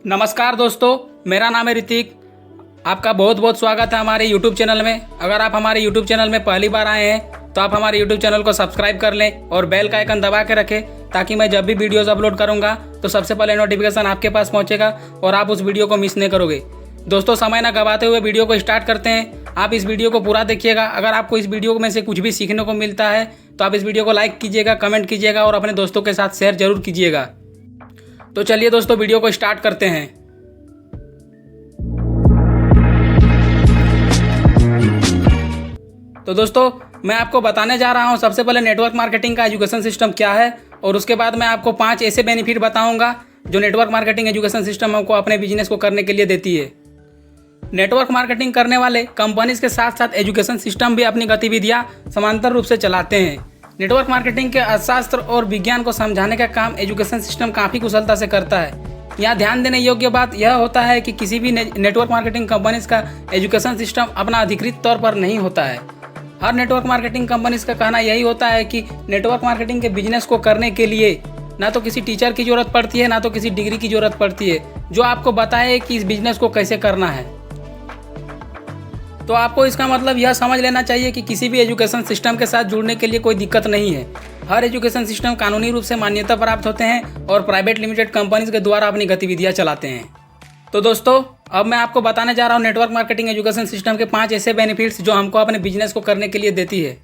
नमस्कार दोस्तों, मेरा नाम है ऋतिक। आपका बहुत बहुत स्वागत है हमारे YouTube चैनल में। अगर आप हमारे YouTube चैनल में पहली बार आए हैं तो आप हमारे YouTube चैनल को सब्सक्राइब कर लें और बेल का आइकन दबा के रखें ताकि मैं जब भी वीडियोस अपलोड करूंगा तो सबसे पहले नोटिफिकेशन आपके पास पहुंचेगा और आप उस वीडियो को मिस नहीं करोगे। दोस्तों, समय ना गवाते हुए वीडियो को स्टार्ट करते हैं। आप इस वीडियो को पूरा देखिएगा। अगर आपको इस वीडियो में से कुछ भी सीखने को मिलता है तो आप इस वीडियो को लाइक कीजिएगा, कमेंट कीजिएगा और अपने दोस्तों के साथ शेयर जरूर कीजिएगा। तो चलिए दोस्तों, वीडियो को स्टार्ट करते हैं। तो दोस्तों, मैं आपको बताने जा रहा हूं सबसे पहले नेटवर्क मार्केटिंग का एजुकेशन सिस्टम क्या है और उसके बाद मैं आपको 5 ऐसे बेनिफिट बताऊंगा जो नेटवर्क मार्केटिंग एजुकेशन सिस्टम हमको अपने बिजनेस को करने के लिए देती है। नेटवर्क मार्केटिंग करने वाले कंपनीज के साथ साथ एजुकेशन सिस्टम भी अपनी गतिविधियां समांतर रूप से चलाते हैं। नेटवर्क मार्केटिंग के अर्थशास्त्र और विज्ञान को समझाने का काम एजुकेशन सिस्टम काफ़ी कुशलता से करता है। यहाँ ध्यान देने योग्य बात यह होता है कि किसी भी नेटवर्क मार्केटिंग कंपनीज का एजुकेशन सिस्टम अपना अधिकृत तौर पर नहीं होता है। हर नेटवर्क मार्केटिंग कंपनीज का कहना यही होता है कि नेटवर्क मार्केटिंग के बिजनेस को करने के लिए ना तो किसी टीचर की ज़रूरत पड़ती है, ना तो किसी डिग्री की ज़रूरत पड़ती है जो आपको बताए कि इस बिजनेस को कैसे करना है। तो आपको इसका मतलब यह समझ लेना चाहिए कि किसी भी एजुकेशन सिस्टम के साथ जुड़ने के लिए कोई दिक्कत नहीं है। हर एजुकेशन सिस्टम कानूनी रूप से मान्यता प्राप्त होते हैं और प्राइवेट लिमिटेड कंपनीज के द्वारा अपनी गतिविधियां चलाते हैं। तो दोस्तों, अब मैं आपको बताने जा रहा हूँ नेटवर्क मार्केटिंग एजुकेशन सिस्टम के 5 ऐसे बेनिफिट्स जो हमको अपने बिजनेस को करने के लिए देती है।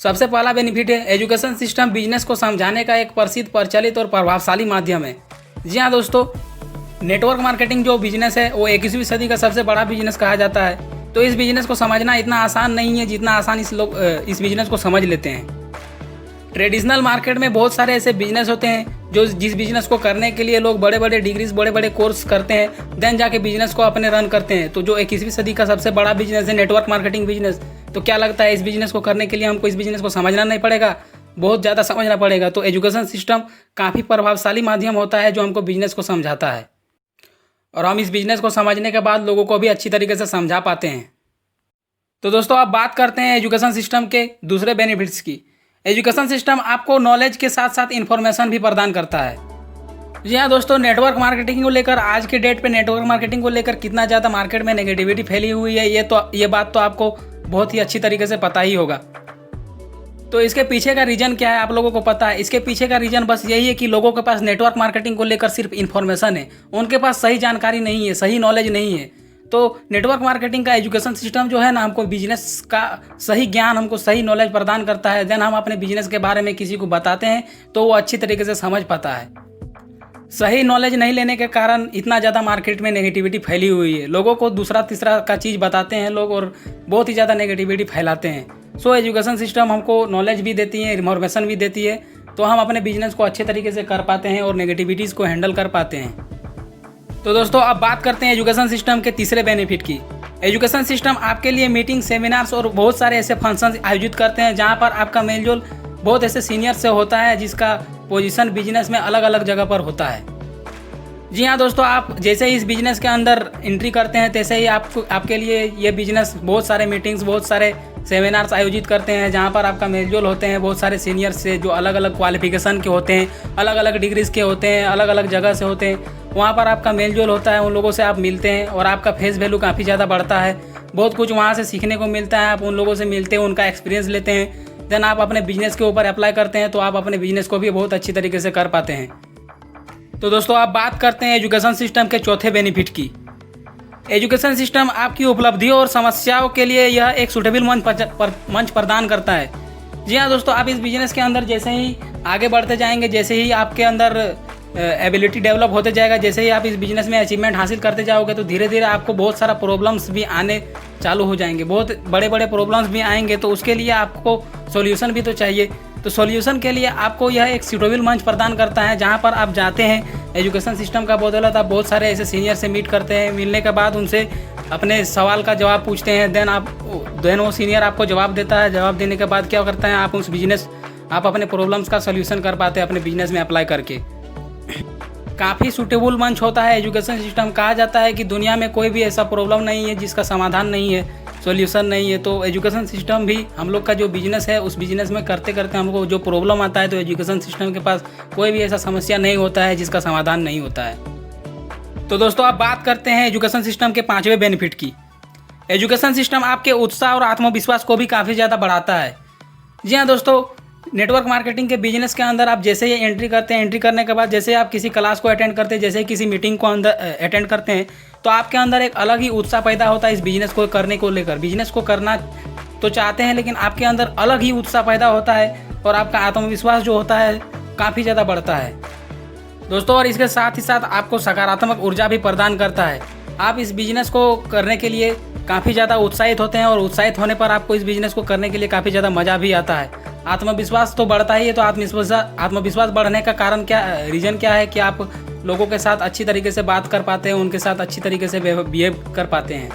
सबसे पहला बेनिफिट है, एजुकेशन सिस्टम बिजनेस को समझाने का एक प्रसिद्ध, प्रचलित और प्रभावशाली माध्यम है। जी हाँ दोस्तों, नेटवर्क मार्केटिंग जो बिजनेस है वो 21वीं सदी का सबसे बड़ा बिजनेस कहा जाता है। तो इस बिजनेस को समझना इतना आसान नहीं है जितना आसान इस बिजनेस को समझ लेते हैं। ट्रेडिशनल मार्केट में बहुत सारे ऐसे बिजनेस होते हैं जो जिस बिजनेस को करने के लिए लोग बड़े बड़े डिग्रीज, बड़े बड़े कोर्स करते हैं, देन जाके बिजनेस को अपने रन करते हैं। तो जो 21वीं सदी का सबसे बड़ा बिजनेस है नेटवर्क मार्केटिंग बिजनेस, तो क्या लगता है इस बिजनेस को करने के लिए हमको इस बिजनेस को समझना नहीं पड़ेगा, बहुत ज़्यादा समझना पड़ेगा। तो एजुकेशन सिस्टम काफ़ी प्रभावशाली माध्यम होता है जो हमको बिजनेस को समझाता है और हम इस बिजनेस को समझने के बाद लोगों को भी अच्छी तरीके से समझा पाते हैं। तो दोस्तों, अब बात करते हैं एजुकेशन सिस्टम के दूसरे बेनिफिट्स की। एजुकेशन सिस्टम आपको नॉलेज के साथ साथ इन्फॉर्मेशन भी प्रदान करता है। जी हाँ दोस्तों, नेटवर्क मार्केटिंग को लेकर आज के डेट पे नेटवर्क मार्केटिंग को लेकर कितना ज़्यादा मार्केट में नेगेटिविटी फैली हुई है ये बात तो आपको बहुत ही अच्छी तरीके से पता ही होगा। तो इसके पीछे का रीज़न क्या है आप लोगों को पता है? इसके पीछे का रीज़न बस यही है कि लोगों के पास नेटवर्क मार्केटिंग को लेकर सिर्फ इन्फॉर्मेशन है, उनके पास सही जानकारी नहीं है, सही नॉलेज नहीं है। तो नेटवर्क मार्केटिंग का एजुकेशन सिस्टम जो है ना, हमको बिजनेस का सही ज्ञान, हमको सही नॉलेज प्रदान करता है। देन हम अपने बिजनेस के बारे में किसी को बताते हैं तो वो अच्छी तरीके से समझ पाता है। सही नॉलेज नहीं लेने के कारण इतना ज़्यादा मार्केट में नेगेटिविटी फैली हुई है। लोगों को दूसरा तीसरा का चीज़ बताते हैं लोग और बहुत ही ज़्यादा नेगेटिविटी फैलाते हैं। सो एजुकेशन सिस्टम हमको नॉलेज भी देती है, इन्फॉर्मेशन भी देती है, तो हम अपने बिजनेस को अच्छे तरीके से कर पाते हैं और नेगेटिविटीज़ को हैंडल कर पाते हैं। तो दोस्तों, अब बात करते हैं एजुकेशन सिस्टम के तीसरे बेनिफिट की। एजुकेशन सिस्टम आपके लिए मीटिंग, सेमिनार्स और बहुत सारे ऐसे फंक्शन आयोजित करते हैं जहां पर आपका मेलजोल बहुत ऐसे सीनियर से होता है जिसका पोजीशन बिजनेस में अलग अलग जगह पर होता है। जी हाँ दोस्तों, आप जैसे ही इस बिजनेस के अंदर एंट्री करते हैं तैसे ही आपके लिए ये बिजनेस बहुत सारे मीटिंग्स, बहुत सारे सेमिनार्स आयोजित करते हैं जहाँ पर आपका मेलजोल होते हैं बहुत सारे सीनियर्स से जो अलग अलग क्वालिफिकेशन के होते हैं, अलग अलग डिग्रीज के होते हैं, अलग अलग जगह से होते हैं। वहाँ पर आपका मेलजोल होता है, उन लोगों से आप मिलते हैं और आपका फेस वैल्यू काफ़ी ज़्यादा बढ़ता है। बहुत कुछ वहाँ से सीखने को मिलता है। आप उन लोगों से मिलते हैं, उनका एक्सपीरियंस लेते हैं, देन आप अपने बिजनेस के ऊपर अप्लाई करते हैं तो आप अपने बिजनेस को भी बहुत अच्छी तरीके से कर पाते हैं। तो दोस्तों, आप बात करते हैं एजुकेशन सिस्टम के चौथे बेनिफिट की। एजुकेशन सिस्टम आपकी उपलब्धियों और समस्याओं के लिए यह एक सूटेबल मंच प्रदान करता है। जी हाँ दोस्तों, आप इस बिजनेस के अंदर जैसे ही आगे बढ़ते जाएंगे, जैसे ही आपके अंदर एबिलिटी डेवलप होते जाएगा, जैसे ही आप इस बिजनेस में अचीवमेंट हासिल करते जाओगे तो धीरे धीरे आपको बहुत सारा प्रॉब्लम्स भी आने चालू हो जाएंगे, बहुत बड़े बड़े प्रॉब्लम्स भी आएंगे। तो उसके लिए आपको सॉल्यूशन भी तो चाहिए। तो सॉल्यूशन के लिए आपको यह एक सूटेबल मंच प्रदान करता है जहां पर आप जाते हैं, एजुकेशन सिस्टम का बदौलत आप बहुत सारे ऐसे सीनियर से मीट करते हैं। मिलने के बाद उनसे अपने सवाल का जवाब पूछते हैं, देन वो सीनियर आपको जवाब देता है। जवाब देने के बाद क्या करता है, आप अपने प्रॉब्लम्स का सॉल्यूशन कर पाते हैं अपने बिजनेस में अप्लाई करके। काफ़ी सूटेबल मंच होता है एजुकेशन सिस्टम। कहा जाता है कि दुनिया में कोई भी ऐसा प्रॉब्लम नहीं है जिसका समाधान नहीं है, सॉल्यूशन नहीं है। तो एजुकेशन सिस्टम भी हम लोग का जो बिजनेस है उस बिजनेस में करते करते हमको जो प्रॉब्लम आता है तो एजुकेशन सिस्टम के पास कोई भी ऐसा समस्या नहीं होता है जिसका समाधान नहीं होता है। तो दोस्तों अब बात करते हैं एजुकेशन सिस्टम के 5वें बेनिफिट की। एजुकेशन सिस्टम आपके उत्साह और आत्मविश्वास को भी काफ़ी ज़्यादा बढ़ाता है। जी हाँ दोस्तों, नेटवर्क मार्केटिंग के बिजनेस के अंदर आप जैसे ही एंट्री करते हैं, एंट्री करने के बाद जैसे आप किसी क्लास को अटेंड करते हैं, जैसे ही किसी मीटिंग को अंदर अटेंड करते हैं, तो आपके अंदर एक अलग ही उत्साह पैदा होता है इस बिज़नेस को करने को लेकर। बिजनेस को करना तो चाहते हैं, लेकिन आपके अंदर अलग ही उत्साह पैदा होता है और आपका आत्मविश्वास जो होता है काफ़ी ज़्यादा बढ़ता है दोस्तों। और इसके साथ ही साथ आपको सकारात्मक ऊर्जा भी प्रदान करता है। आप इस बिज़नेस को करने के लिए काफ़ी ज़्यादा उत्साहित होते हैं और उत्साहित होने पर आपको इस बिज़नेस को करने के लिए काफ़ी ज़्यादा मज़ा भी आता है। आत्मविश्वास तो बढ़ता ही है, तो आत्मविश्वास बढ़ने का कारण क्या, रीज़न क्या है कि आप लोगों के साथ अच्छी तरीके से बात कर पाते हैं, उनके साथ अच्छी तरीके से बिहेव कर पाते हैं,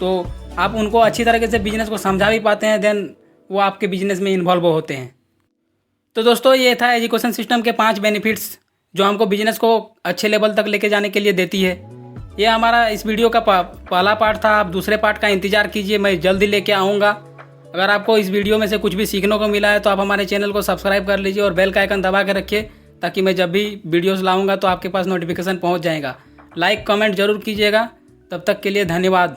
तो आप उनको अच्छी तरीके से बिजनेस को समझा भी पाते हैं, देन वो आपके बिजनेस में इन्वॉल्व होते हैं। तो दोस्तों ये था एजुकेशन सिस्टम के 5 बेनिफिट्स जो हमको बिजनेस को अच्छे लेवल तक लेके जाने के लिए देती है। ये हमारा इस वीडियो का पहला पार्ट था। आप दूसरे पार्ट का इंतज़ार कीजिए, मैं जल्दी लेके आऊँगा। अगर आपको इस वीडियो में से कुछ भी सीखने को मिला है तो आप हमारे चैनल को सब्सक्राइब कर लीजिए और बेल का आइकन दबा के रखिए, ताकि मैं जब भी वीडियोस लाऊंगा तो आपके पास नोटिफिकेशन पहुंच जाएगा। लाइक कमेंट जरूर कीजिएगा। तब तक के लिए धन्यवाद।